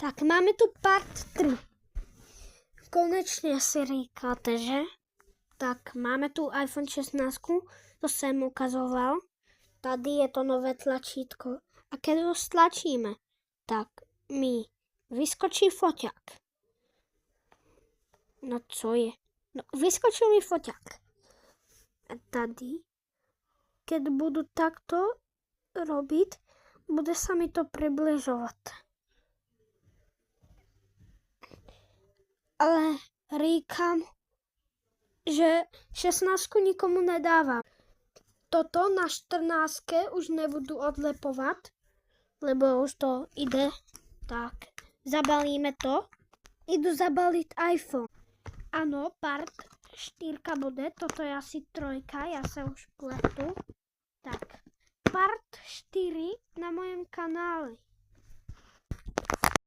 Tak máme tu part 3. Konečně si říkáte, že? Tak máme tu iPhone 16, to jsem ukazoval. Tady je to nové tlačítko. A když ho stlačíme, tak mi vyskočí foťák. No co je? No, vyskočil mi foťák. A tady, keď budu takto robiť, bude sa mi to približovať. Ale říkám, že 16 nikomu nedávám. Toto na 14 už nebudu odlepovat, lebo už to ide. Tak, zabalíme to. Jdu zabalit iPhone. Ano, part 4 bude, toto je asi 3, já se už pletu. Tak, part 4 na mojom kanále.